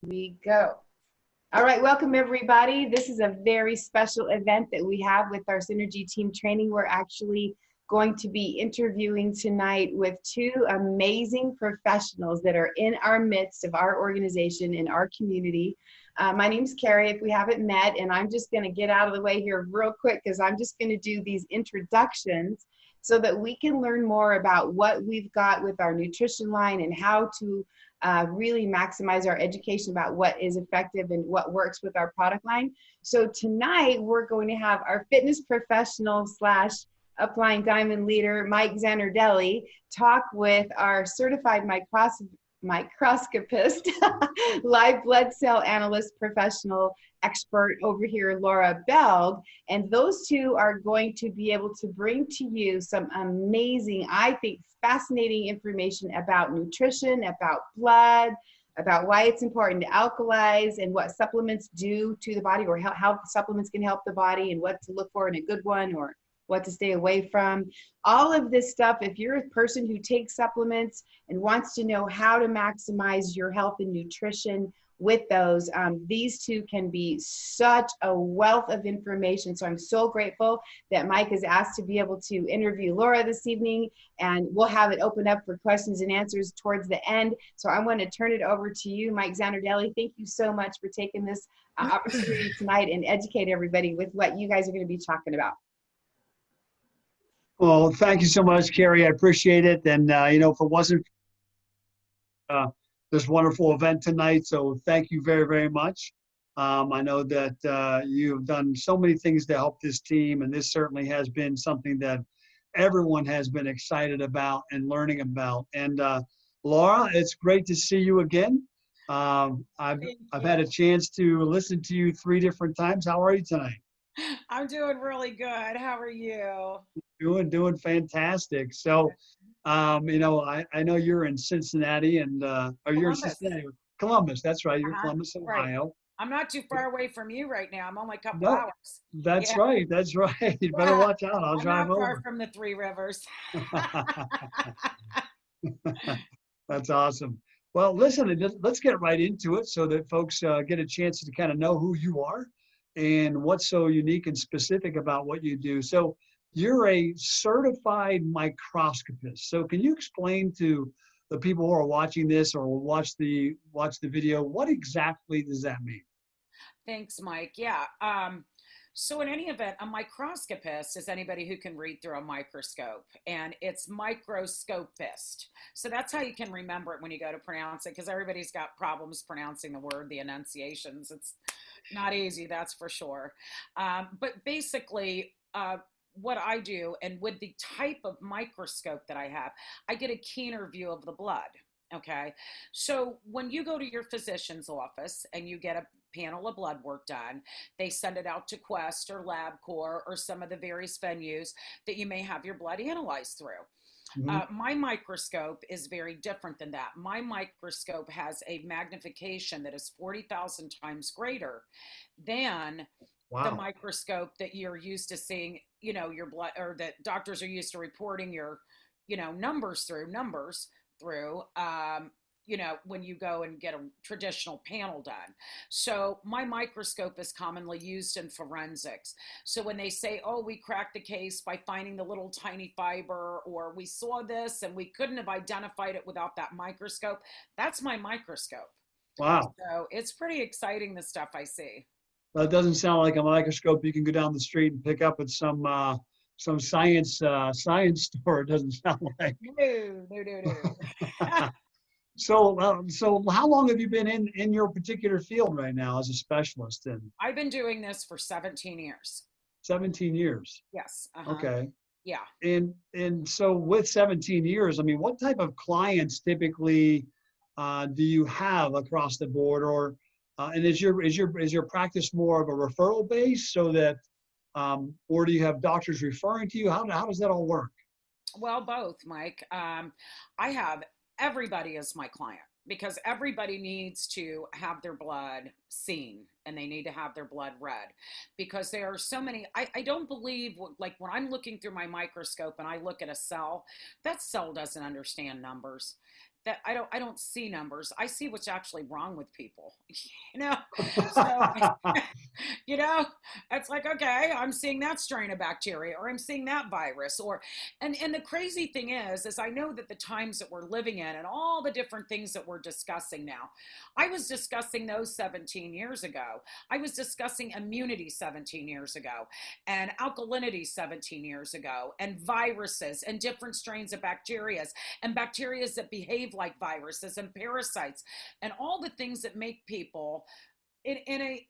We go. All right, welcome everybody. This is a very special event that we have with our Synergy Team Training. We're actually going to be interviewing tonight with two amazing professionals that are in our midst of our organization, in our community. My name's Carrie, if we haven't met, and I'm just going to get out of the way here real quick because I'm just going to do these introductions so that we can learn more about what we've got with our nutrition line and how to really maximize our education about what is effective and what works with our product line. So tonight we're going to have our fitness professional slash applying diamond leader, Mike Zanardelli, talk with our certified microscopist, live blood cell analyst professional expert over here, Laura Belg. And those two are going to be able to bring to you some amazing, I think, fascinating information about nutrition, about blood, about why it's important to alkalize and what supplements do to the body, or how supplements can help the body and what to look for in a good one or what to stay away from. All of this stuff, if you're a person who takes supplements and wants to know how to maximize your health and nutrition with those, these two can be such a wealth of information. So I'm so grateful that Mike is asked to be able to interview Laura this evening, and we'll have it open up for questions and answers towards the end. So I want to turn it over to you, Mike Zanardelli. Thank you so much for taking this opportunity tonight and educate everybody with what you guys are going to be talking about. Well, thank you so much, Carrie. I appreciate it. And, if it wasn't this wonderful event tonight, so thank you very, very much. I know that you've done so many things to help this team, and this certainly has been something that everyone has been excited about and learning about. And Laura, it's great to see you again. I've had a chance to listen to you 3 different times. How are you tonight? I'm doing really good. How are you? Doing fantastic. So, I know you're in Cincinnati or you're in Columbus. Cincinnati, Columbus. That's right. You're Uh-huh. Columbus, Right. Ohio. I'm not too far away from you right now. I'm only a couple No, hours. that's Yeah. right. That's right. You better Yeah. watch out. I'll I'm drive not far over. from the Three Rivers. That's awesome. Well, listen, let's get right into it so that folks get a chance to kind of know who you are and what's so unique and specific about what you do. So you're a certified microscopist. So can you explain to the people who are watching this or will watch the video, what exactly does that mean? Thanks, Mike. Yeah. So in any event, a microscopist is anybody who can read through a microscope, and it's microscopist. So that's how you can remember it when you go to pronounce it, because everybody's got problems pronouncing the word, the enunciations. It's not easy, that's for sure. But basically, what I do, and with the type of microscope that I have, I get a keener view of the blood. Okay. So when you go to your physician's office and you get a panel of blood work done, they send it out to Quest or LabCorp or some of the various venues that you may have your blood analyzed through. Mhm. My microscope is very different than that. My microscope has a magnification that is 40,000 times greater than the Wow. microscope that you're used to seeing, your blood, or that doctors are used to reporting your, numbers through, when you go and get a traditional panel done. So my microscope is commonly used in forensics. So when they say, oh, we cracked the case by finding the little tiny fiber, or we saw this and we couldn't have identified it without that microscope, that's my microscope. Wow. So it's pretty exciting, the stuff I see. Well, it doesn't sound like a microscope you can go down the street and pick up at some science store. It doesn't sound like. No, no, no, no. So how long have you been in your particular field right now as a specialist in? I've been doing this for 17 years. 17 years. Yes. Okay. Yeah. And so with 17 years, I mean, what type of clients typically do you have across the board, and is your practice more of a referral base so that, or do you have doctors referring to you? How does that all work? Well, both, Mike. I have everybody as my client because everybody needs to have their blood seen and they need to have their blood read because there are so many. I don't believe, like when I'm looking through my microscope and I look at a cell, that cell doesn't understand numbers. that I don't see numbers. I see what's actually wrong with people. You know, so you know, it's like, okay, I'm seeing that strain of bacteria, or I'm seeing that virus, or and the crazy thing is I know that the times that we're living in and all the different things that we're discussing now, I was discussing those 17 years ago. I was discussing immunity 17 years ago, and alkalinity 17 years ago, and viruses and different strains of bacteria, and bacteria that behave like viruses, and parasites, and all the things that make people in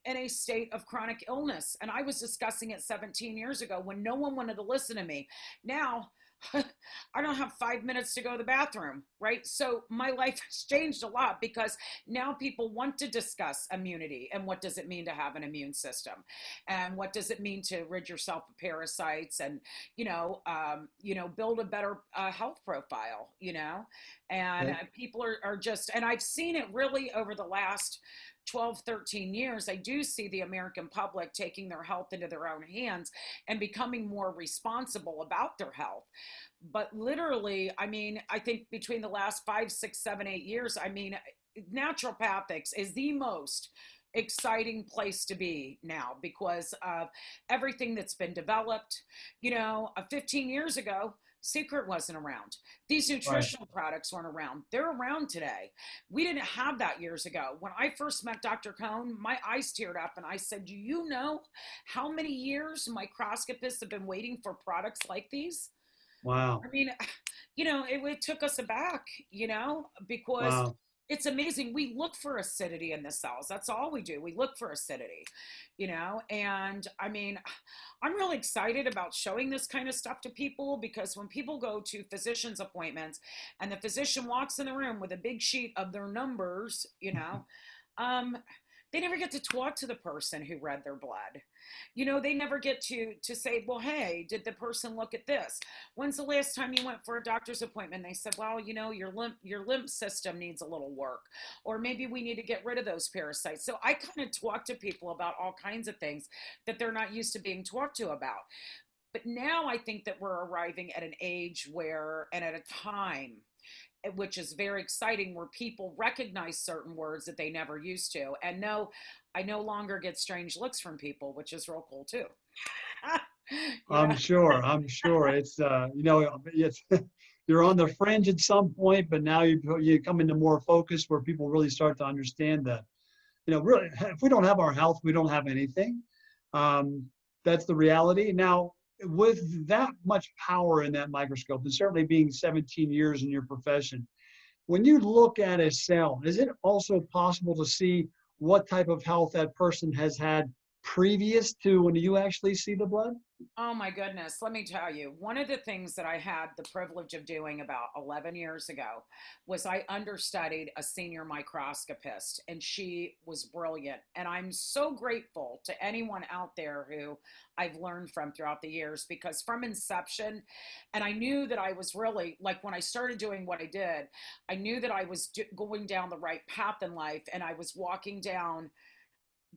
a state of chronic illness. And I was discussing it 17 years ago when no one wanted to listen to me. Now, I don't have 5 minutes to go to the bathroom, right? So my life has changed a lot because now people want to discuss immunity and what does it mean to have an immune system, and what does it mean to rid yourself of parasites, and build a better health profile, and people are just, and I've seen it really over the last 12, 13 years. I do see the American public taking their health into their own hands and becoming more responsible about their health. But literally, I mean, I think between the last 5, 6, 7, 8 years, I mean, naturopathics is the most exciting place to be now because of everything that's been developed. 15 years ago, Secret wasn't around. These nutritional products weren't around. They're around today. We didn't have that years ago. When I first met Dr. Cohn, my eyes teared up and I said, do you know how many years microscopists have been waiting for products like these? Wow. I mean, it took us aback, because Wow. it's amazing. We look for acidity in the cells. That's all we do. We look for acidity, and I mean, I'm really excited about showing this kind of stuff to people because when people go to physician's appointments and the physician walks in the room with a big sheet of their numbers, they never get to talk to the person who read their blood. They never get to say, well, hey, did the person look at this? When's the last time you went for a doctor's appointment? They said, well, your lymph system needs a little work, or maybe we need to get rid of those parasites. So I kind of talk to people about all kinds of things that they're not used to being talked to about. But now I think that we're arriving at an age where, and at a time, which is very exciting, where people recognize certain words that they never used to. And no, I no longer get strange looks from people, which is real cool too. I'm sure. It's it's you're on the fringe at some point, but now you come into more focus where people really start to understand that, really, if we don't have our health, we don't have anything. That's the reality. Now, with that much power in that microscope, and certainly being 17 years in your profession, when you look at a cell, is it also possible to see what type of health that person has had previous to when you actually see the blood? Oh my goodness. Let me tell you, one of the things that I had the privilege of doing about 11 years ago was I understudied a senior microscopist, and she was brilliant. And I'm so grateful to anyone out there who I've learned from throughout the years, because from inception, and I knew that I was really, like when I started doing what I did, I knew that I was going down the right path in life, and I was walking down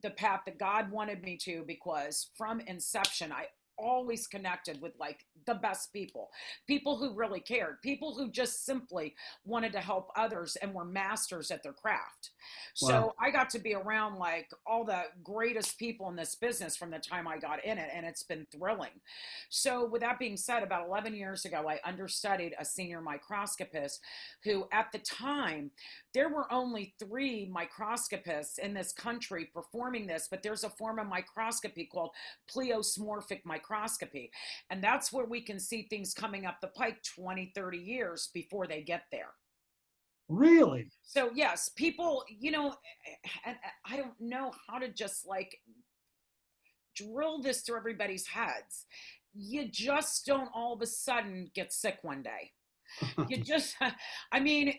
the path that God wanted me to, because from inception, I always connected with like the best people who really cared, people who just simply wanted to help others and were masters at their craft. Wow. So I got to be around like all the greatest people in this business from the time I got in it, and it's been thrilling. So with that being said, about 11 years ago, I understudied a senior microscopist who, at the time, there were only 3 microscopists in this country performing this, but there's a form of microscopy called pleomorphic microscopy. And that's where we can see things coming up the pike 20, 30 years before they get there. Really? So yes, people, and I don't know how to just like drill this through everybody's heads. You just don't all of a sudden get sick one day. You just, I mean,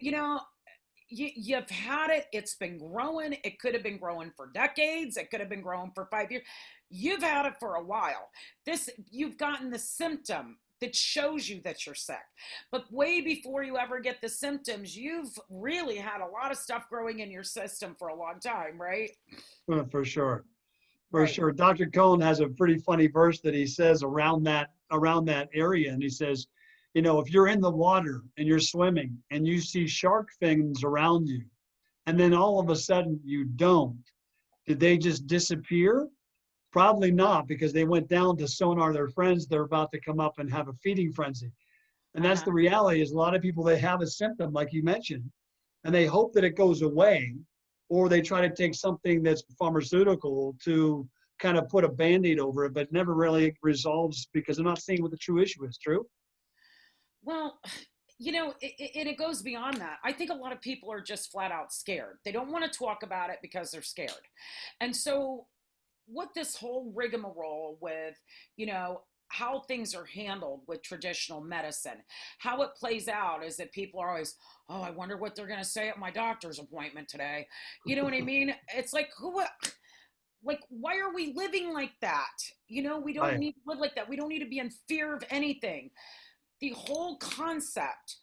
you've had it. It's been growing. It could have been growing for decades. It could have been growing for 5 years. You've had it for a while. You've gotten the symptom that shows you that you're sick. But way before you ever get the symptoms, you've really had a lot of stuff growing in your system for a long time, right? For sure. For sure. Dr. Cohn has a pretty funny verse that he says around that area. And he says, You know, if you're in the water and you're swimming and you see shark fins around you, and then all of a sudden you don't, did they just disappear? Probably not, because they went down to sonar their friends. They're about to come up and have a feeding frenzy. And that's Uh-huh. the reality, is a lot of people, they have a symptom like you mentioned, and they hope that it goes away, or they try to take something that's pharmaceutical to kind of put a Band-Aid over it, but never really resolves because they're not seeing what the true issue is. True? Well, it goes beyond that. I think a lot of people are just flat out scared. They don't want to talk about it because they're scared. And so, what this whole rigmarole with, how things are handled with traditional medicine, how it plays out is that people are always, oh, I wonder what they're going to say at my doctor's appointment today. You know what I mean? It's like, why are we living like that? We don't Right. need to live like that. We don't need to be in fear of anything. The whole concept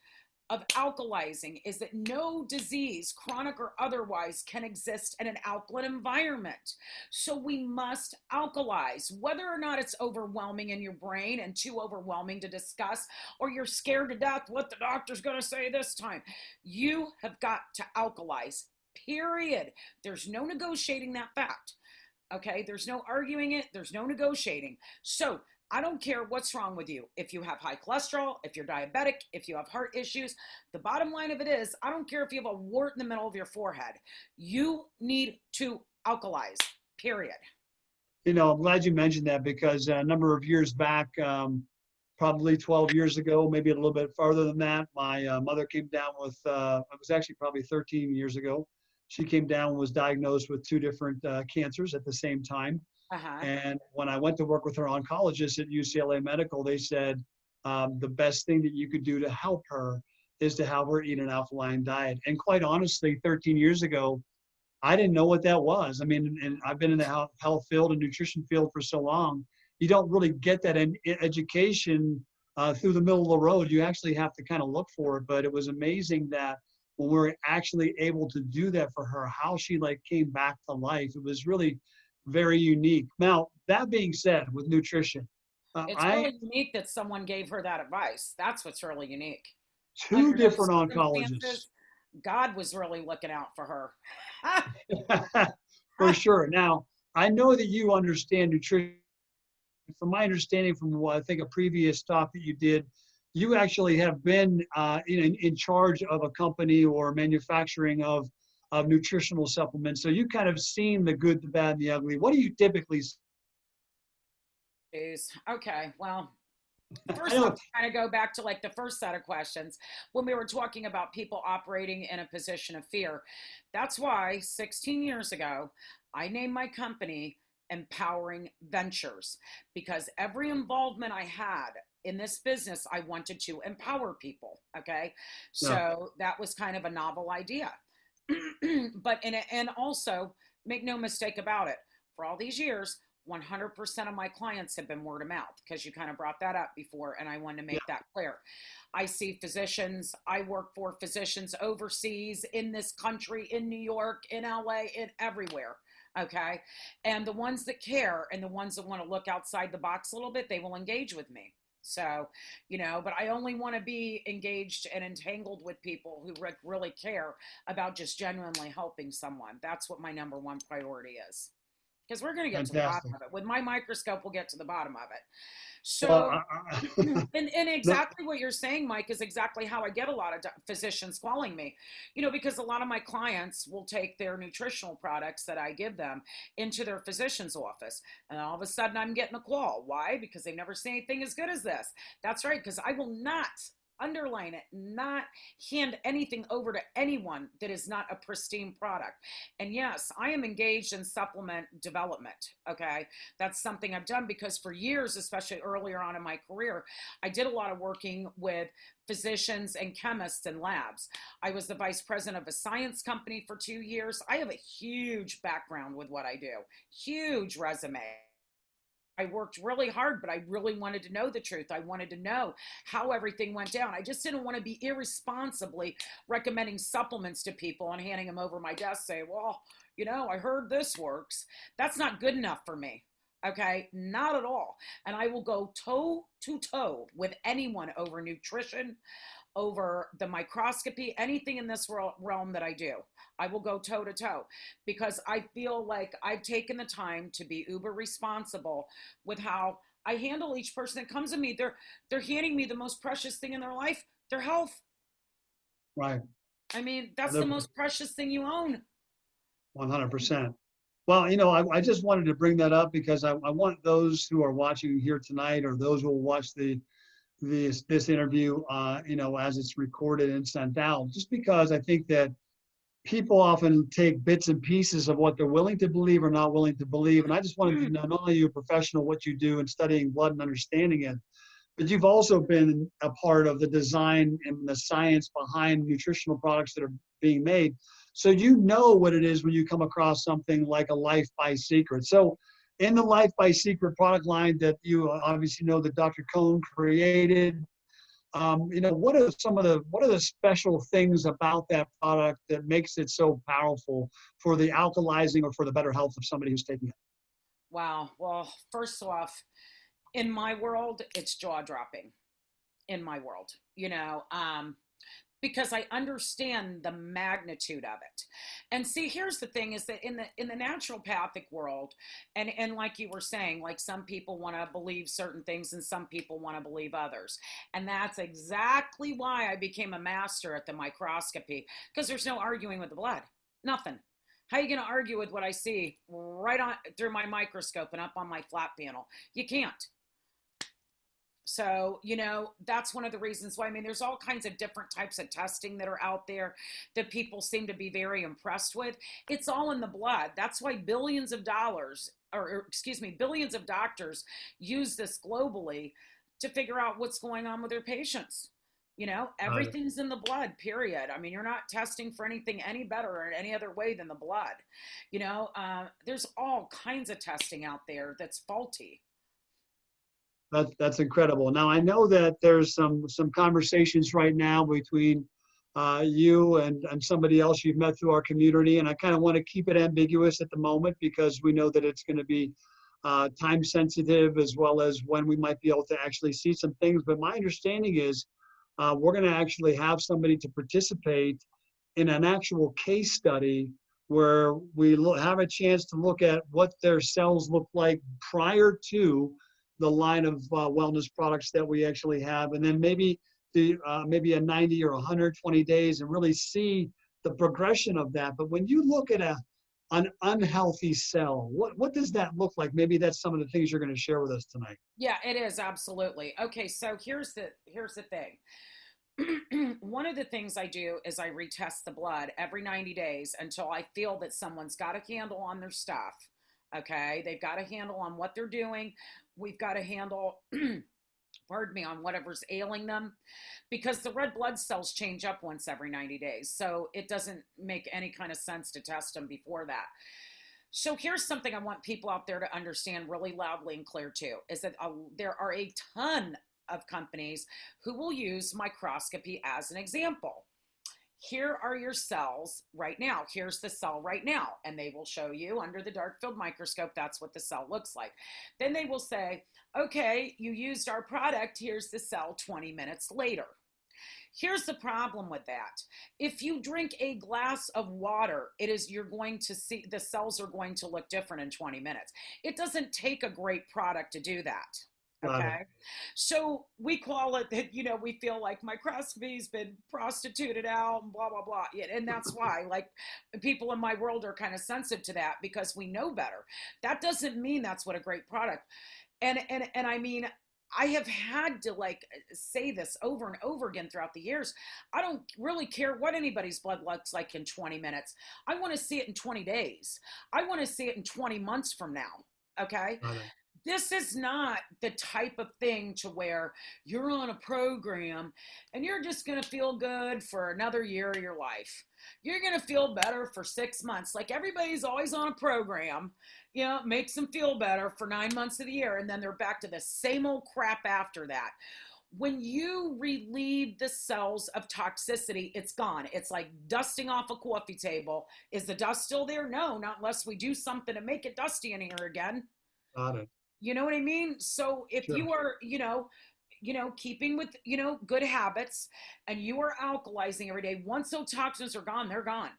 of alkalizing is that no disease, chronic or otherwise, can exist in an alkaline environment. So we must alkalize, whether or not it's overwhelming in your brain and too overwhelming to discuss, or you're scared to death what the doctor's going to say this time. You have got to alkalize, period. There's no negotiating that fact. Okay, there's no arguing it, there's no negotiating. So I don't care what's wrong with you. If you have high cholesterol, if you're diabetic, if you have heart issues, the bottom line of it is, I don't care if you have a wart in the middle of your forehead. You need to alkalize, period. You know, I'm glad you mentioned that, because a number of years back, probably 12 years ago, maybe a little bit farther than that, my mother came down with, it was actually probably 13 years ago. She came down and was diagnosed with two different cancers at the same time. Uh-huh. And when I went to work with her oncologist at UCLA Medical, they said the best thing that you could do to help her is to have her eat an alkaline diet. And quite honestly, 13 years ago, I didn't know what that was. I mean, and I've been in the health field and nutrition field for so long, you don't really get that in education through the middle of the road. You actually have to kind of look for it. But it was amazing that when we were actually able to do that for her, how she like came back to life. It was really very unique. Now, that being said, with nutrition, It's I really unique that someone gave her that advice. That's what's really unique. two Under those different oncologists. circumstances, God was really looking out for her. For sure. Now, I know that you understand nutrition. From my understanding, from what I think a previous talk that you did, you actually have been in charge of a company or manufacturing of nutritional supplements. So you kind of seen the good, the bad, and the ugly. What do you typically? Jeez. Okay. Well, I first off, know. to kind of go back to like the first set of questions when we were talking about people operating in a position of fear. That's why 16 years ago, I named my company Empowering Ventures, because every involvement I had in this business, I wanted to empower people. Okay. No. So that was kind of a novel idea. And also, make no mistake about it, for all these years, 100% of my clients have been word of mouth, because you kind of brought that up before, and I want to Yeah. make that clear. I see physicians, I work for physicians overseas, in this country, in New York, in LA, in everywhere. Okay. And the ones that care and the ones that want to look outside the box a little bit, they will engage with me. So, but I only want to be engaged and entangled with people who really care about just genuinely helping someone. That's what my number one priority is, because we're going to get to the bottom Fantastic. of it. With my microscope, we'll get to the bottom of it. Well, So, and no, exactly what you're saying, Mike, is exactly how I get a lot of physicians calling me, because a lot of my clients will take their nutritional products that I give them into their physician's office. And all of a sudden I'm getting a call. Why? Because they've never seen anything as good as this. That's right. Because I will not, underline it, not hand anything over to anyone that is not a pristine product. And yes, I am engaged in supplement development. Okay. That's something I've done, because for years, especially earlier on in my career, I did a lot of working with physicians and chemists and labs. I was the vice president of a science company for 2 years. I have a huge background with what I do, huge resume. I worked really hard, but I really wanted to know the truth. I wanted to know how everything went down. I just didn't want to be irresponsibly recommending supplements to people and handing them over my desk saying, well, I heard this works. That's not good enough for me. Okay, not at all. And I will go toe to toe with anyone over nutrition, over the microscopy, anything in this realm that I do. I will go toe to toe because I feel like I've taken the time to be uber responsible with how I handle each person that comes to me. They're handing me the most precious thing in their life, their health. Right. I mean, that's the most precious thing you own. 100%. Well, I just wanted to bring that up because I want those who are watching here tonight, or those who will watch this interview, as it's recorded and sent out, just because I think that people often take bits and pieces of what they're willing to believe or not willing to believe. And I just wanted to know, not only are you a professional, what you do in studying blood and understanding it, but you've also been a part of the design and the science behind nutritional products that are being made. So you know what it is when you come across something like a Life by Secret. So in the Life by Secret product line that you obviously know that Dr. Cohn created, what are the special things about that product that makes it so powerful for the alkalizing or for the better health of somebody who's taking it? Wow. Well, first off, in my world, it's jaw dropping. In my world, because I understand the magnitude of it. And see, here's the thing is that in the naturopathic world, and like you were saying, like some people want to believe certain things and some people want to believe others. And that's exactly why I became a master at the microscopy, because there's no arguing with the blood. Nothing. How are you going to argue with what I see right on through my microscope and up on my flat panel? You can't. So, that's one of the reasons why, I mean, there's all kinds of different types of testing that are out there that people seem to be very impressed with. It's all in the blood. That's why billions of dollars, or excuse me, billions of doctors use this globally to figure out what's going on with their patients. Everything's in the blood, period. I mean, you're not testing for anything any better or any other way than the blood. There's all kinds of testing out there that's faulty. That's incredible. Now I know that there's some conversations right now between you and somebody else you've met through our community, and I kind of want to keep it ambiguous at the moment because we know that it's going to be time sensitive, as well as when we might be able to actually see some things. But my understanding is we're going to actually have somebody to participate in an actual case study where we have a chance to look at what their cells look like prior to the line of wellness products that we actually have, and then maybe maybe a 90 or 120 days and really see the progression of that. But when you look at an unhealthy cell, what does that look like? Maybe that's some of the things you're going to share with us tonight. Yeah, it is, absolutely. Okay, so here's the thing. One of the things I do is I retest the blood every 90 days until I feel that someone's got a handle on their stuff. Okay, they've got a handle on what they're doing. We've got a handle, pardon me, on whatever's ailing them, because the red blood cells change up once every 90 days. So it doesn't make any kind of sense to test them before that. So here's something I want people out there to understand really loudly and clear too, is that there are a ton of companies who will use microscopy as an example. Here are your cells right now. Here's the cell right now. And they will show you under the dark field microscope, that's what the cell looks like. Then they will say, okay, you used our product. Here's the cell 20 minutes later. Here's the problem with that. If you drink a glass of water, you're going to see the cells are going to look different in 20 minutes. It doesn't take a great product to do that. Okay. So we call it that, we feel like microscopy's been prostituted out and blah, blah, blah. And that's why like people in my world are kind of sensitive to that because we know better. That doesn't mean that's what a great product. And I mean, I have had to say this over and over again throughout the years. I don't really care what anybody's blood looks like in 20 minutes. I want to see it in 20 days. I want to see it in 20 months from now. Okay. This is not the type of thing to where you're on a program and you're just going to feel good for another year of your life. You're going to feel better for 6 months. Like everybody's always on a program, makes them feel better for 9 months of the year. And then they're back to the same old crap after that. When you relieve the cells of toxicity, it's gone. It's like dusting off a coffee table. Is the dust still there? No, not unless we do something to make it dusty in here again. Got it. You know what I mean? So if Sure. you are, keeping with, good habits, and you are alkalizing every day, once those toxins are gone, they're gone.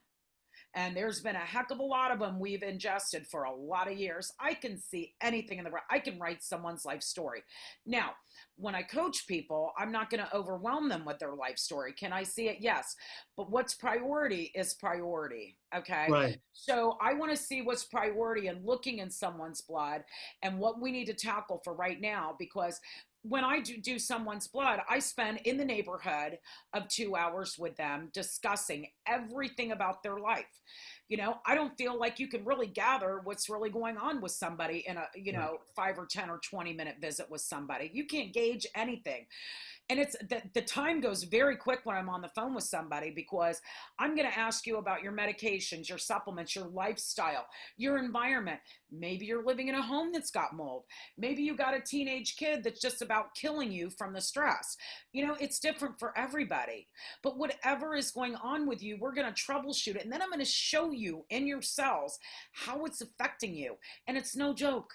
And there's been a heck of a lot of them we've ingested for a lot of years. I can see anything in the world. I can write someone's life story. Now, when I coach people, I'm not going to overwhelm them with their life story. Can I see it? Yes. But what's priority is priority. Okay. Right. So I want to see what's priority and looking in someone's blood and what we need to tackle for right now, because when I do someone's blood, I spend in the neighborhood of 2 hours with them discussing everything about their life. I don't feel like you can really gather what's really going on with somebody in a, Right. 5 or 10 or 20-minute visit with somebody. You can't gauge anything. And it's the time goes very quick when I'm on the phone with somebody, because I'm going to ask you about your medications, your supplements, your lifestyle, your environment. Maybe you're living in a home that's got mold. Maybe you got a teenage kid that's just about killing you from the stress. It's different for everybody. But whatever is going on with you, we're going to troubleshoot it. And then I'm going to show you in your cells how it's affecting you. And it's no joke.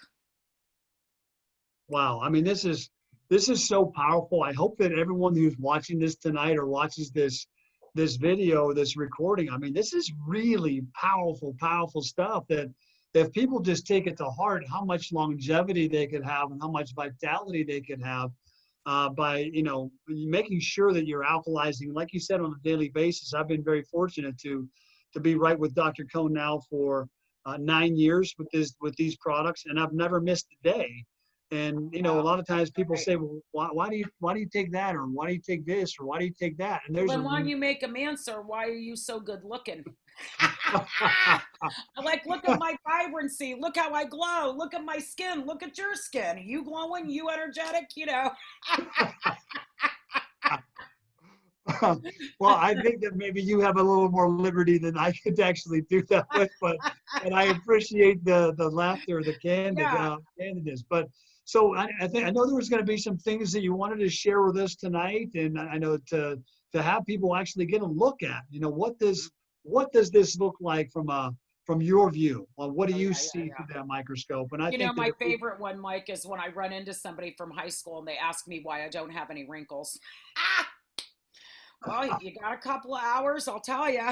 Wow. I mean, this is so powerful. I hope that everyone who's watching this tonight or watches this video, this recording, I mean, this is really powerful, powerful stuff that if people just take it to heart, how much longevity they could have and how much vitality they could have by, making sure that you're alkalizing, like you said, on a daily basis. I've been very fortunate to be right with Dr. Cohn now for 9 years with these products, and I've never missed a day. And a lot of times people say, well, why do you take that, or why do you take this, or why do you take that? And Well, there's then why don't you make them answer, why are you so good looking? Like, look at my vibrancy. Look how I glow. Look at my skin. Look at your skin. You glowing? You energetic? well, I think that maybe you have a little more liberty than I could actually do that with, but and I appreciate the laughter, the Yeah. candidness. But so I know there was going to be some things that you wanted to share with us tonight, and I know to have people actually get a look at, what does this look like from your view? Well, what do Oh, you yeah, yeah, see yeah. through that microscope? And I think that My if we, favorite one, Mike, is when I run into somebody from high school and they ask me why I don't have any wrinkles. Ah! Well, you got a couple of hours, I'll tell you.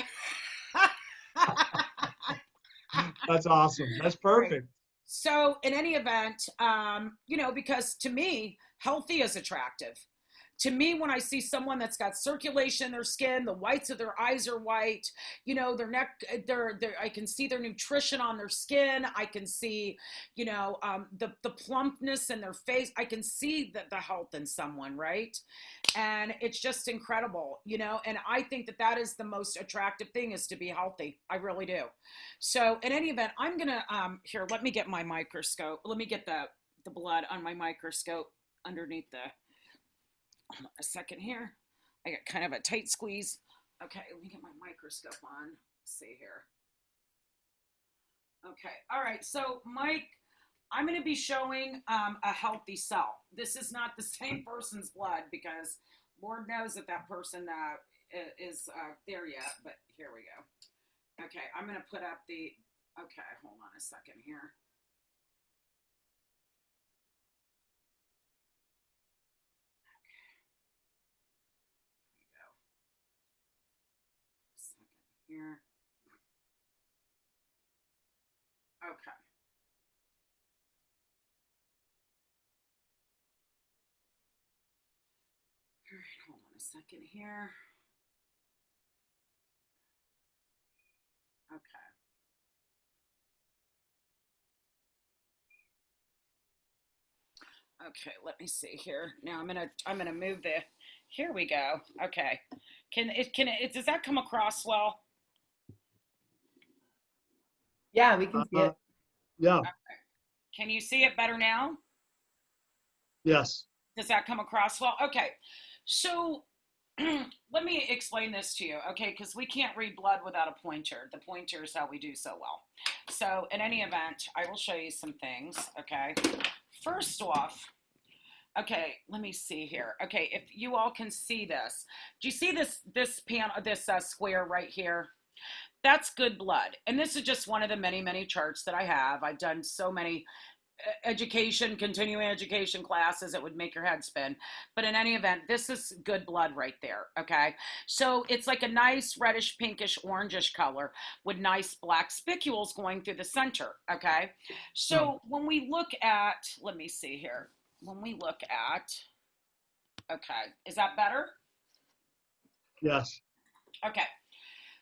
that's awesome. That's Right. perfect. So, in any event, because to me, healthy is attractive. To me, when I see someone that's got circulation in their skin, the whites of their eyes are white, their neck, I can see their nutrition on their skin. I can see, the plumpness in their face. I can see the health in someone, right? And it's just incredible, and I think that is the most attractive thing, is to be healthy. I really do. So in any event, I'm gonna here, let me get my microscope. Let me get the blood on my microscope underneath the, hold on a second here. I got kind of a tight squeeze. Okay, let me get my microscope on. Let's see here. Okay, all right. So Mike, I'm going to be showing a healthy cell. This is not the same person's blood, because Lord knows that person is there yet. But here we go. Okay, I'm going to put up the. Okay, hold on a second here. Here. Okay. All right, hold on a second here. Okay. Okay, let me see here. Now I'm gonna move the. Here we go. Okay. Does that come across well? Yeah, we can see Uh, it. yeah. Can you see it better now? Yes. Does that come across well? Okay. So let me explain this to you, okay? Because we can't read blood without a pointer. The pointer is how we do so well. So in any event, I will show you some things, okay? First off, okay, let me see here. Okay, if you all can see this. Do you see this panel, this square right here? That's good blood. And this is just one of the many, many charts that I have. I've done so many education, continuing education classes, it would make your head spin. But in any event, this is good blood right there. Okay. So it's like a nice reddish, pinkish, orangish color with nice black spicules going through the center. Okay. Yeah. So when we look at, let me see here. When we look at, okay, is that better? Yes. Okay.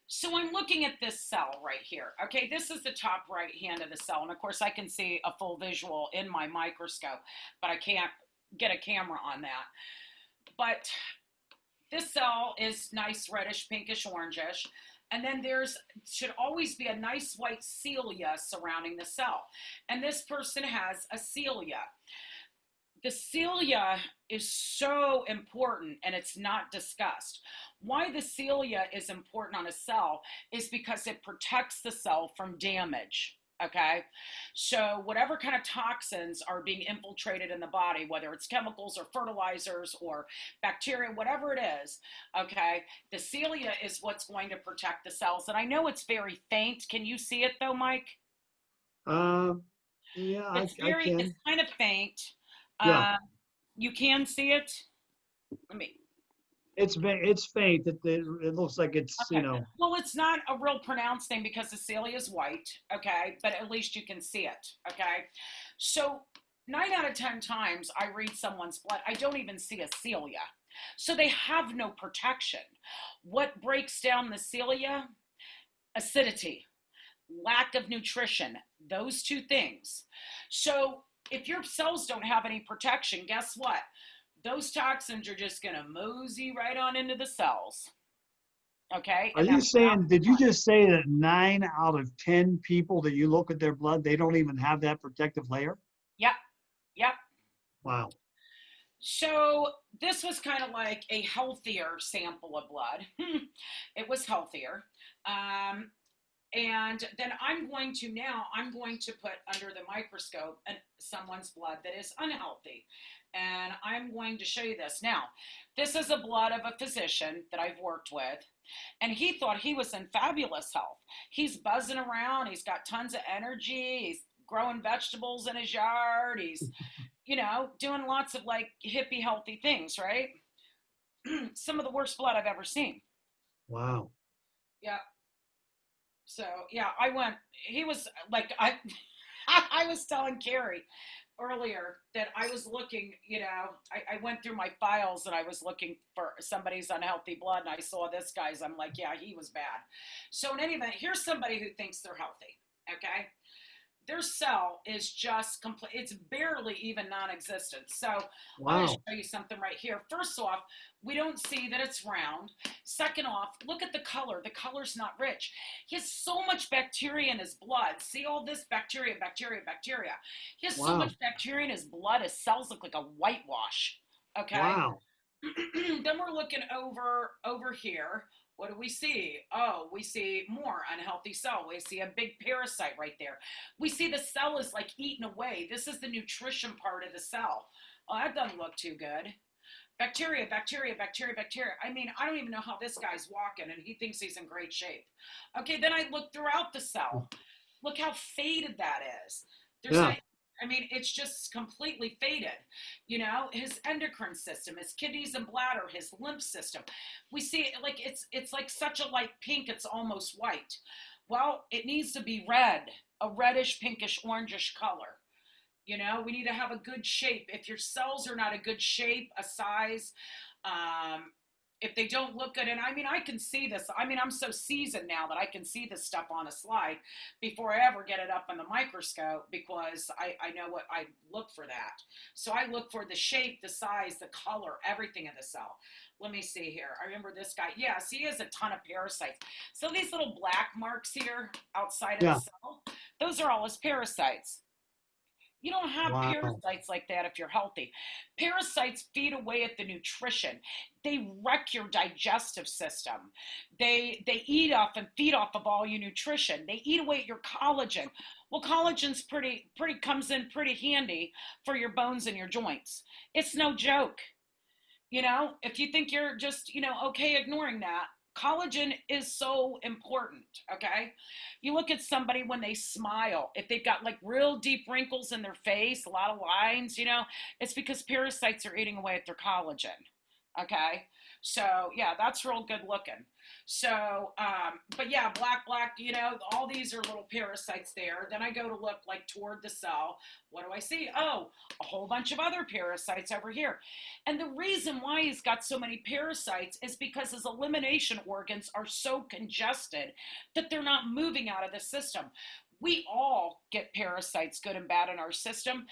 So I'm looking at this cell right here. Okay, this is the top right hand of the cell. And of course I can see a full visual in my microscope, but I can't get a camera on that. But this cell is nice reddish, pinkish, orangish. And then should always be a nice white cilia surrounding the cell. And this person has a cilia. The cilia is so important and it's not discussed. Why the cilia is important on a cell is because it protects the cell from damage. Okay, so whatever kind of toxins are being infiltrated in the body, whether it's chemicals or fertilizers or bacteria, whatever it is, okay, the cilia is what's going to protect the cells. And I know it's very faint. Can you see it though, Mike? Yeah, It's I can. it's kind of faint. Yeah. You can see it. Let me. It's faint. It looks like it's, Okay. Well, it's not a real pronounced thing because the cilia is white. Okay, but at least you can see it. Okay, so 9 out of 10 times I read someone's blood, I don't even see a cilia, so they have no protection. What breaks down the cilia? Acidity, lack of nutrition. Those two things. So if your cells don't have any protection, guess what? Those toxins are just going to mosey right on into the cells. Okay. Are you saying, did you just say that 9 out of 10 people that you look at their blood, they don't even have that protective layer? Yep. Yep. Wow. So this was kind of like a healthier sample of blood. It was healthier. And then I'm going to put under the microscope someone's blood that is unhealthy. And I'm going to show you this. Now, this is a blood of a physician that I've worked with. And he thought he was in fabulous health. He's buzzing around. He's got tons of energy. He's growing vegetables in his yard. He's, doing lots of like hippie healthy things, right? Some of the worst blood I've ever seen. Wow. Yeah. So yeah, he was like, I was telling Carrie earlier that I was looking, I went through my files and I was looking for somebody's unhealthy blood and I saw this guy's. I'm like, yeah, he was bad. So in any event, here's somebody who thinks they're healthy. Okay. Their cell is just complete. It's barely even non-existent. So wow. I'm going to show you something right here. First off, we don't see that it's round. Second off, look at the color. The color's not rich. He has so much bacteria in his blood. See all this bacteria. He has so much bacteria in his blood. His cells look like a whitewash. Okay. Wow. Then we're looking over here. What do we see? Oh, we see more unhealthy cell. We see a big parasite right there. We see the cell is like eaten away. This is the nutrition part of the cell. Oh, that doesn't look too good. Bacteria. I mean, I don't even know how this guy's walking and he thinks he's in great shape. Okay, then I look throughout the cell. Look how faded that is. It's just completely faded. His endocrine system, his kidneys and bladder, his lymph system. We see it like it's like such a light pink, it's almost white. Well, it needs to be red, a reddish, pinkish, orangish color. We need to have a good shape. If your cells are not a good shape, a size, if they don't look good, and I can see this. I'm so seasoned now that I can see this stuff on a slide before I ever get it up on the microscope because I know what I look for that. So I look for the shape, the size, the color, everything in the cell. Let me see here. I remember this guy. Yes, he has a ton of parasites. So these little black marks here outside of the cell, those are all his parasites. You don't have parasites like that if you're healthy. Parasites feed away at the nutrition. They wreck your digestive system. They eat off and feed off of all your nutrition. They eat away at your collagen. Well, collagen's pretty comes in pretty handy for your bones and your joints. It's no joke. If you think you're just, okay ignoring that, Collagen is so important, okay? You look at somebody when they smile, if they've got like real deep wrinkles in their face, a lot of lines, it's because parasites are eating away at their collagen, okay? So, yeah, that's real good looking. So, but yeah, black, all these are little parasites there. Then I go to look like toward the cell. What do I see? Oh, a whole bunch of other parasites over here. And the reason why he's got so many parasites is because his elimination organs are so congested that they're not moving out of the system. We all get parasites, good and bad, in our system.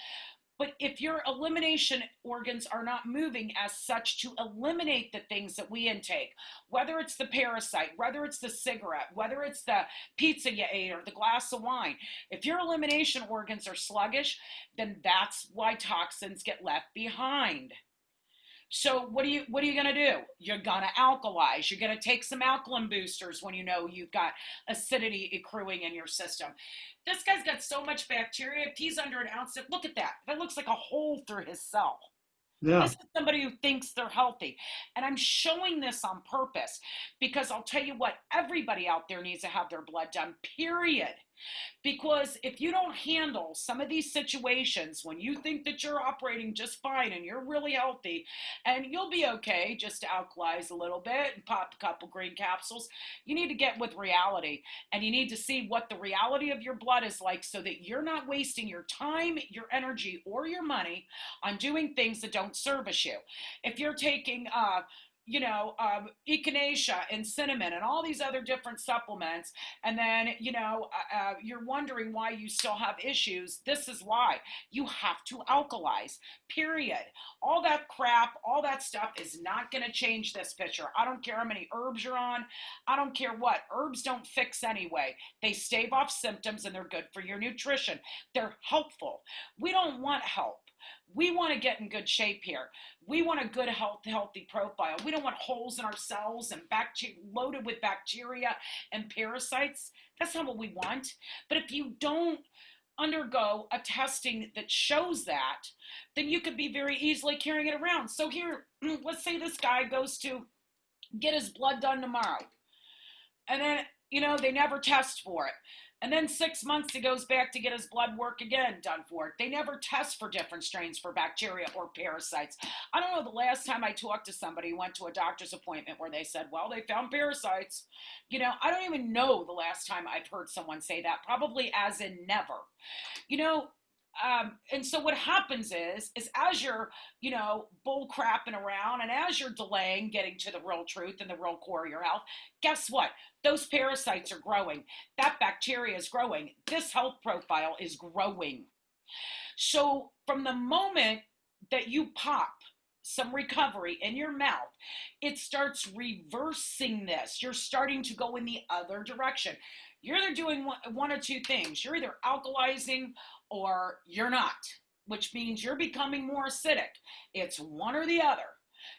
But if your elimination organs are not moving as such to eliminate the things that we intake, whether it's the parasite, whether it's the cigarette, whether it's the pizza you ate or the glass of wine, if your elimination organs are sluggish, then that's why toxins get left behind. So what are you going to do? You're going to alkalize. You're going to take some alkaline boosters when you know you've got acidity accruing in your system. This guy's got so much bacteria. If he's under an ounce, look at that. That looks like a hole through his cell. Yeah. This is somebody who thinks they're healthy. And I'm showing this on purpose because I'll tell you what, everybody out there needs to have their blood done, period. Because if you don't handle some of these situations when you think that you're operating just fine and you're really healthy and you'll be okay just to alkalize a little bit and pop a couple green capsules, you need to get with reality and you need to see what the reality of your blood is like so that you're not wasting your time, your energy, or your money on doing things that don't service you. If you're taking echinacea and cinnamon and all these other different supplements, and then, you're wondering why you still have issues, this is why. You have to alkalize, period. All that crap, all that stuff is not going to change this picture. I don't care how many herbs you're on. I don't care what. Herbs don't fix anyway. They stave off symptoms and they're good for your nutrition. They're helpful. We don't want help. We want to get in good shape here. We want a good healthy profile. We don't want holes in our cells and loaded with bacteria and parasites. That's not what we want. But if you don't undergo a testing that shows that, then you could be very easily carrying it around. So here, let's say this guy goes to get his blood done tomorrow. And then, they never test for it. And then 6 months he goes back to get his blood work again done for it. They never test for different strains for bacteria or parasites. I don't know the last time I talked to somebody who went to a doctor's appointment where they said, well, they found parasites. I don't even know the last time I've heard someone say that, probably as in never. And so what happens is as you're, bull crapping around and as you're delaying getting to the real truth and the real core of your health, guess what? Those parasites are growing. That bacteria is growing. This health profile is growing. So from the moment that you pop some recovery in your mouth, it starts reversing this. You're starting to go in the other direction. You're either doing one of two things. You're either alkalizing or you're not, which means you're becoming more acidic. It's one or the other.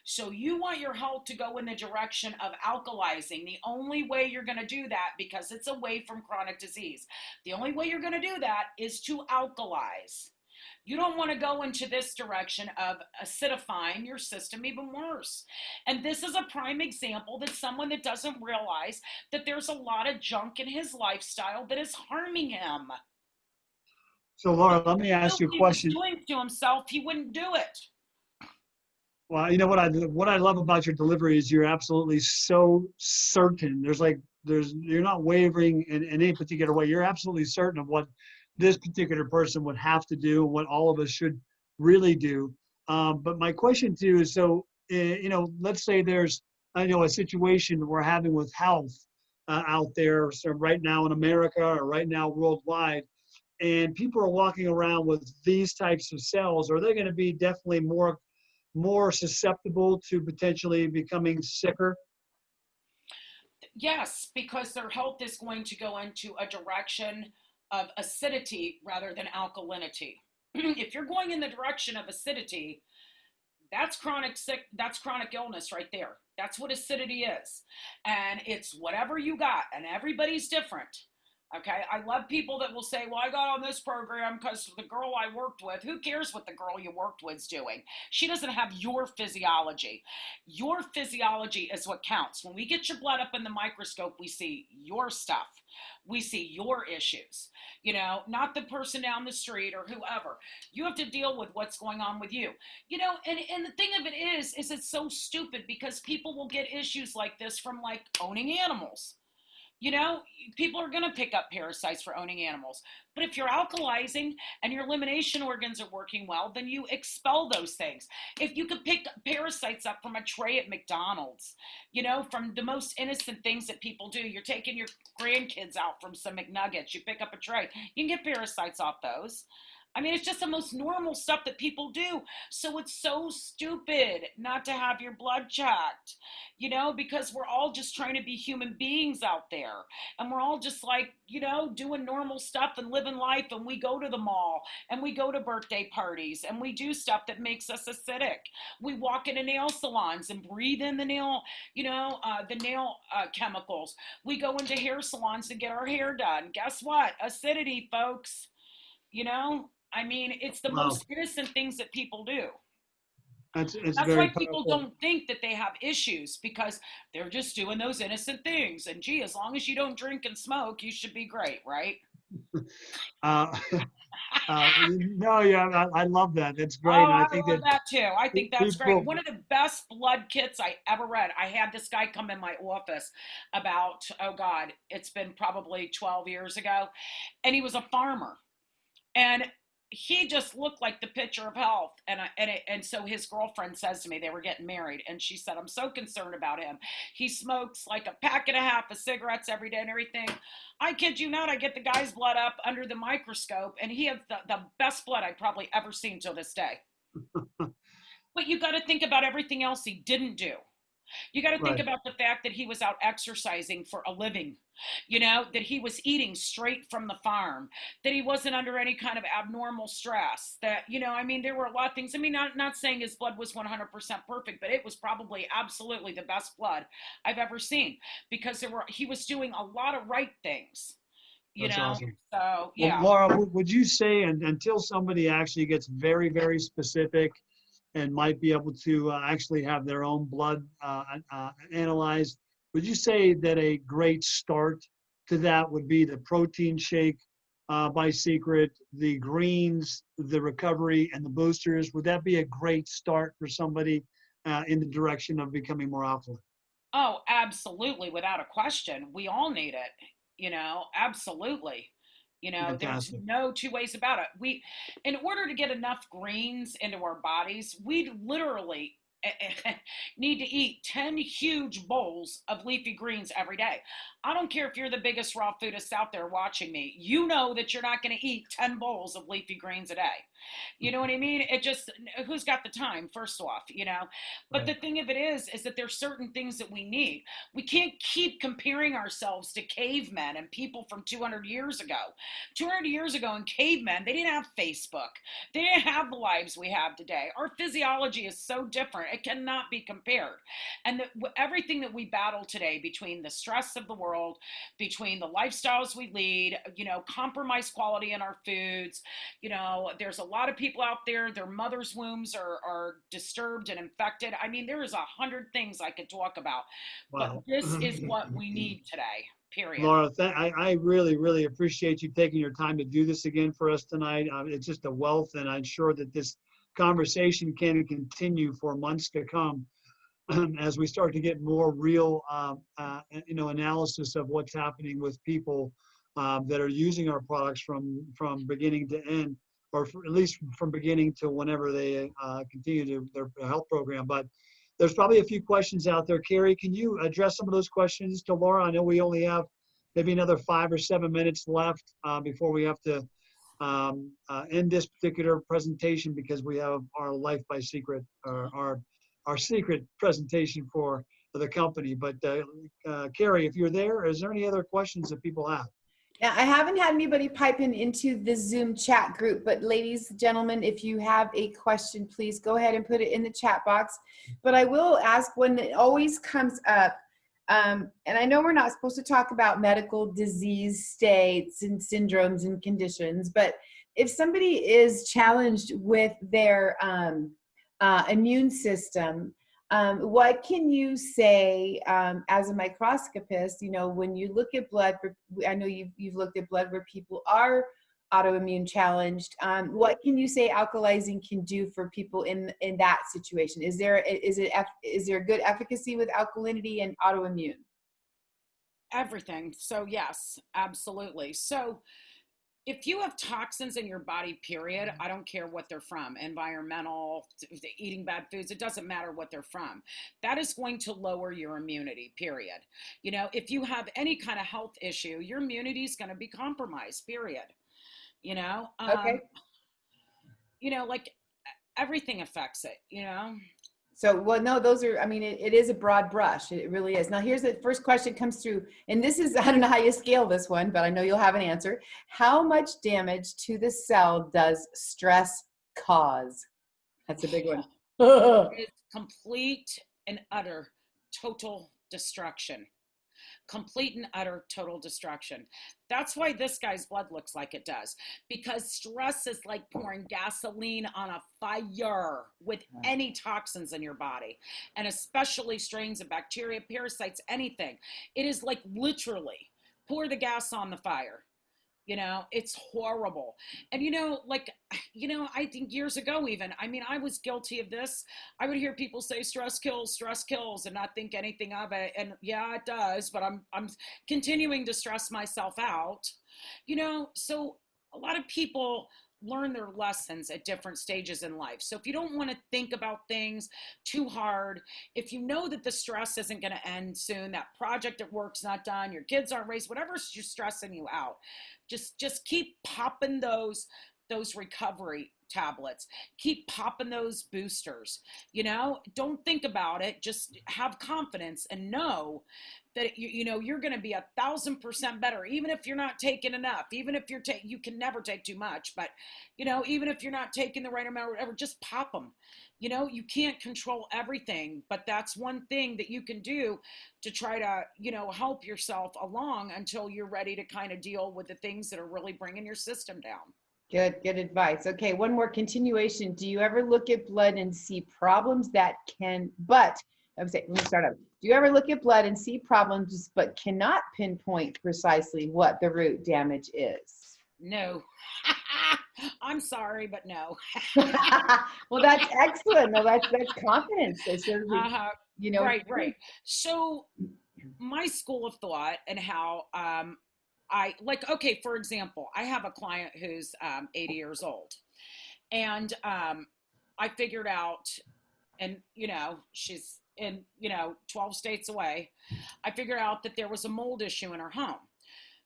So you want your health to go in the direction of alkalizing. The only way you're going to do that, because it's away from chronic disease, the only way you're going to do that is to alkalize. You don't want to go into this direction of acidifying your system even worse. And this is a prime example that someone that doesn't realize that there's a lot of junk in his lifestyle that is harming him. So Laura, let me ask you a question. If he was doing to himself, he wouldn't do it. Well, what I love about your delivery is you're absolutely so certain. You're not wavering in any particular way. You're absolutely certain of what this particular person would have to do and what all of us should really do. But my question to you is, so, let's say there's, a situation we're having with health out there, so right now in America or right now worldwide, and people are walking around with these types of cells. Are they going to be definitely more susceptible to potentially becoming sicker? Yes, because their health is going to go into a direction of acidity rather than alkalinity. If you're going in the direction of acidity, that's chronic illness right there. That's what acidity is. And it's whatever you got, and everybody's different. Okay. I love people that will say, well, I got on this program because the girl I worked with. Who cares what the girl you worked with is doing? She doesn't have your physiology. Your physiology is what counts. When we get your blood up in the microscope, we see your stuff. We see your issues, not the person down the street or whoever. You have to deal with what's going on with you, and the thing of it is it's so stupid because people will get issues like this from like owning animals. You know, people are going to pick up parasites for owning animals. But if you're alkalizing and your elimination organs are working well, then you expel those things. If you could pick parasites up from a tray at McDonald's, from the most innocent things that people do, you're taking your grandkids out from some McNuggets, you pick up a tray, you can get parasites off those. I mean, it's just the most normal stuff that people do. So it's so stupid not to have your blood checked, because we're all just trying to be human beings out there. And we're all just like, doing normal stuff and living life. And we go to the mall and we go to birthday parties and we do stuff that makes us acidic. We walk into nail salons and breathe in the nail, chemicals. We go into hair salons to get our hair done. Guess what? Acidity, folks. I mean, it's the Wow. most innocent things that people do. It's That's very why people powerful. don't think that they have issues because they're just doing those innocent things. And gee, as long as you don't drink and smoke, you should be great, right? Uh, no, yeah, I love that. That's great. Oh, And I I think love that that too. I think that's great. people, One of the best blood kits I ever read. I had this guy come in my office about, oh God, it's been probably 12 years ago. And he was a farmer. And he just looked like the picture of health. And so his girlfriend says to me, they were getting married, and she said, I'm so concerned about him. He smokes like a pack and a half of cigarettes every day and everything. I kid you not, I get the guy's blood up under the microscope, and he had the best blood I'd probably ever seen till this day. But you got to think about everything else he didn't do. You got to think right. about the fact that he was out exercising for a living, that he was eating straight from the farm, that he wasn't under any kind of abnormal stress, that, I mean, there were a lot of things. I mean, not saying his blood was 100% perfect, but it was probably absolutely the best blood I've ever seen because he was doing a lot of right things, That's awesome. So, Well, yeah. Laura, would you say, and until somebody actually gets very, very specific and might be able to actually have their own blood analyzed, would you say that a great start to that would be the protein shake by Secret, the greens, the recovery, and the boosters? Would that be a great start for somebody in the direction of becoming more alkaline? Oh, absolutely, without a question. We all need it, absolutely. There's Fantastic. no two ways about it. In order to get enough greens into our bodies, we literally need to eat 10 huge bowls of leafy greens every day. I don't care if you're the biggest raw foodist out there watching me. You know that you're not going to eat 10 bowls of leafy greens a day. You know what I mean? It just, who's got the time, first off, But Right. the thing of it is that there's certain things that we need. We can't keep comparing ourselves to cavemen and people from 200 years ago. 200 years ago in cavemen, they didn't have Facebook. They didn't have the lives we have today. Our physiology is so different. It cannot be compared. And everything that we battle today between the stress of the world, between the lifestyles we lead, compromised quality in our foods, there's a lot of people out there, their mother's wombs are disturbed and infected. I mean, there is 100 things I could talk about, but Wow. this is what we need today, period. Laura, I really, really appreciate you taking your time to do this again for us tonight. It's just a wealth, and I'm sure that this conversation can continue for months to come as we start to get more real, analysis of what's happening with people that are using our products from beginning to end, or at least from beginning to whenever they continue their health program. But there's probably a few questions out there. Carrie, can you address some of those questions to Laura? I know we only have maybe another 5 or 7 minutes left before we have to end this particular presentation because we have our Life by Secret, our secret presentation for the company. But Carrie, if you're there, is there any other questions that people have? Yeah, I haven't had anybody pipe into the Zoom chat group, but ladies, gentlemen, if you have a question, please go ahead and put it in the chat box. But I will ask, when it always comes up, And I know we're not supposed to talk about medical disease states and syndromes and conditions, but if somebody is challenged with their immune system, what can you say as a microscopist? You know, when you look at blood, I know you've looked at blood where people are autoimmune challenged. What can you say alkalizing can do for people in that situation? Is there good efficacy with alkalinity and autoimmune? Everything. So yes, absolutely. So if you have toxins in your body, period, I don't care what they're from, environmental, eating bad foods, it doesn't matter what they're from. That is going to lower your immunity, period. You know, if you have any kind of health issue, your immunity is going to be compromised, period. You know, Okay. like everything affects it, So, well, no, those are, I mean, it is a broad brush. It really is. Now, here's the first question comes through, and this is, I don't know how you scale this one, but I know you'll have an answer. How much damage to the cell does stress cause? That's a big one. It's complete and utter total destruction. Complete and utter total destruction. That's why this guy's blood looks like it does, because stress is like pouring gasoline on a fire with any toxins in your body, and especially strains of bacteria, parasites, anything. It is like literally pour the gas on the fire. It's horrible. And I think years ago, even, I mean, I was guilty of this. I would hear people say stress kills, and not think anything of it. And yeah, it does, but I'm continuing to stress myself out. So a lot of people learn their lessons at different stages in life. So if you don't want to think about things too hard, if you know that the stress isn't going to end soon, that project at work's not done, your kids aren't raised, whatever's just stressing you out, just keep popping those recovery tablets, keep popping those boosters. Don't think about it, just have confidence and know that you're going to be 1,000% better, even if you're not taking enough, even if you can never take too much, but even if you're not taking the right amount or whatever, just pop them. You can't control everything, but that's one thing that you can do to try to help yourself along until you're ready to kind of deal with the things that are really bringing your system down. Good advice. Okay, one more continuation. Do you ever look at blood and see problems that can, but I would say, let me start up. Do you ever look at blood and see problems but cannot pinpoint precisely what the root damage is? No. I'm sorry, but no. Well, that's excellent. No, that's confidence. It shows that, Right. So my school of thought and how okay, for example, I have a client who's 80 years old, and I figured out, and she's in 12 states away. I figured out that there was a mold issue in her home.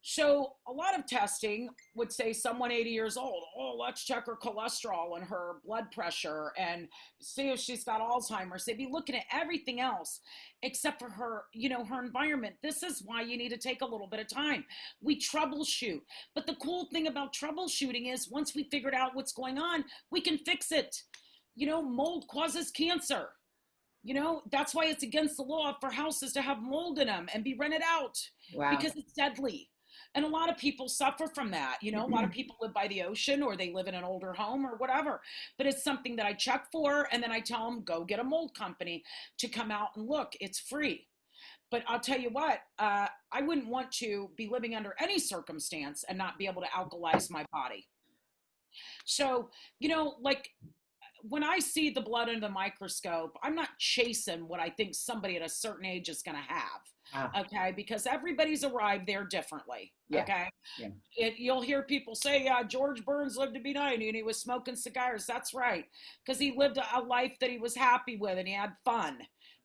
So a lot of testing would say someone 80 years old, oh, let's check her cholesterol and her blood pressure and see if she's got Alzheimer's. They'd be looking at everything else except for her, her environment. This is why you need to take a little bit of time. We troubleshoot. But the cool thing about troubleshooting is once we figured out what's going on, we can fix it. Mold causes cancer. That's why it's against the law for houses to have mold in them and be rented out. Wow. Because it's deadly. And a lot of people suffer from that. A lot of people live by the ocean or they live in an older home or whatever. But it's something that I check for, and then I tell them, go get a mold company to come out and look. It's free. But I'll tell you what, I wouldn't want to be living under any circumstance and not be able to alkalize my body. So, like when I see the blood under the microscope, I'm not chasing what I think somebody at a certain age is going to have. Okay, because everybody's arrived there differently. Yeah. Okay, yeah. You'll hear people say, "Yeah, George Burns lived to be 90 and he was smoking cigars." That's right, because he lived a life that he was happy with and he had fun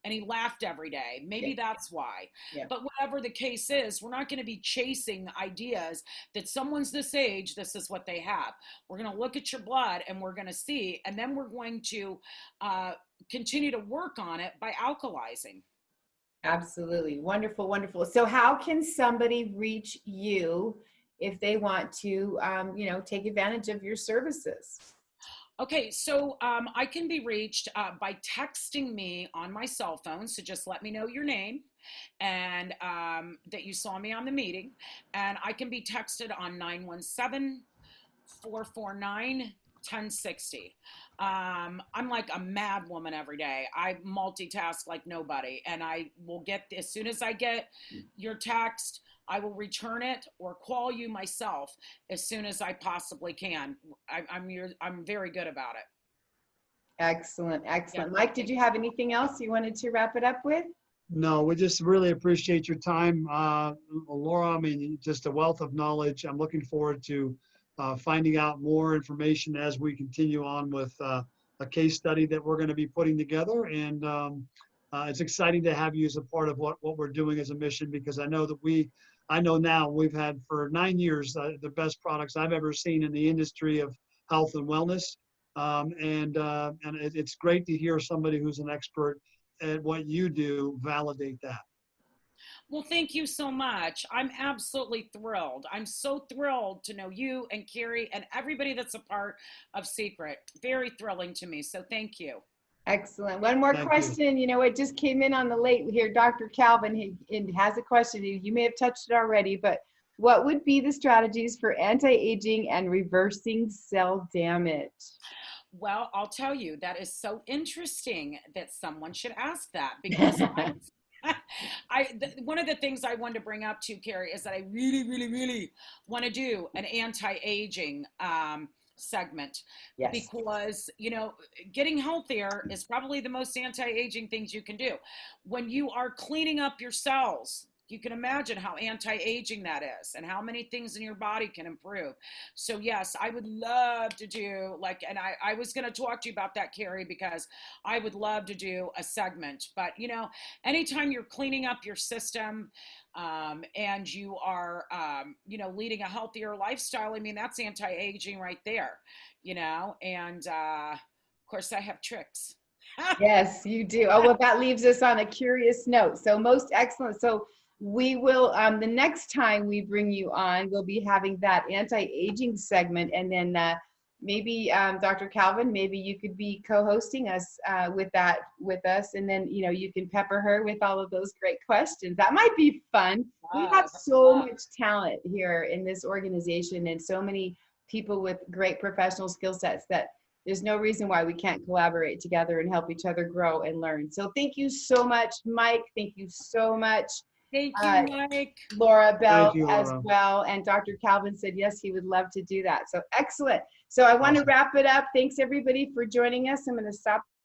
and he laughed every day. Maybe that's why. Yeah. But whatever the case is, we're not going to be chasing ideas that someone's this age, this is what they have. We're going to look at your blood and we're going to see, and then we're going to continue to work on it by alkalizing. Absolutely. Wonderful, wonderful. So how can somebody reach you if they want to, take advantage of your services? Okay, so I can be reached by texting me on my cell phone. So just let me know your name and that you saw me on the meeting, and I can be texted on 917-449-1060. I'm like a mad woman every day. I multitask like nobody, and I will get, as soon as I get your text, I will return it or call you myself as soon as I possibly can. I'm very good about it. Excellent, Yeah. excellent. Mike, did you have anything else you wanted to wrap it up with? No, we just really appreciate your time, Laura. I mean, just a wealth of knowledge. I'm looking forward to finding out more information as we continue on with a case study that we're going to be putting together. And it's exciting to have you as a part of what we're doing as a mission, because I know that I know now we've had for 9 years the best products I've ever seen in the industry of health and wellness. It's great to hear somebody who's an expert at what you do validate that. Well, thank you so much. I'm absolutely thrilled. I'm so thrilled to know you and Carrie and everybody that's a part of Secret. Very thrilling to me. So thank you. Excellent. One more question. You know, it just came in on the late here. Dr. Calvin he has a question. You may have touched it already, but what would be the strategies for anti-aging and reversing cell damage? Well, I'll tell you, that is so interesting that someone should ask that, because one of the things I wanted to bring up to Carrie is that I really, really, really want to do an anti-aging segment. Yes. Because, you know, getting healthier is probably the most anti-aging things you can do. When you are cleaning up your cells, you can imagine how anti-aging that is and how many things in your body can improve. So yes, I would love to do and I was going to talk to you about that, Carrie, because I would love to do a segment. But you know, anytime you're cleaning up your system and you are, you know, leading a healthier lifestyle, I mean, that's anti-aging right there, you know, and of course I have tricks. Yes, you do. Oh, well, that leaves us on a curious note. So most excellent. So we will, the next time we bring you on, we'll be having that anti-aging segment. And then maybe Dr. Calvin, maybe you could be co-hosting us with us. And then, you know, you can pepper her with all of those great questions. That might be fun. We have so much talent here in this organization and so many people with great professional skill sets that there's no reason why we can't collaborate together and help each other grow and learn. So thank you so much, Mike. Thank you so much. Thank you, Mike. Laura Belg you, as Laura. well. And Dr. Calvin said, yes, he would love to do that. So excellent. So I want to wrap it up. Thanks everybody for joining us. I'm going to stop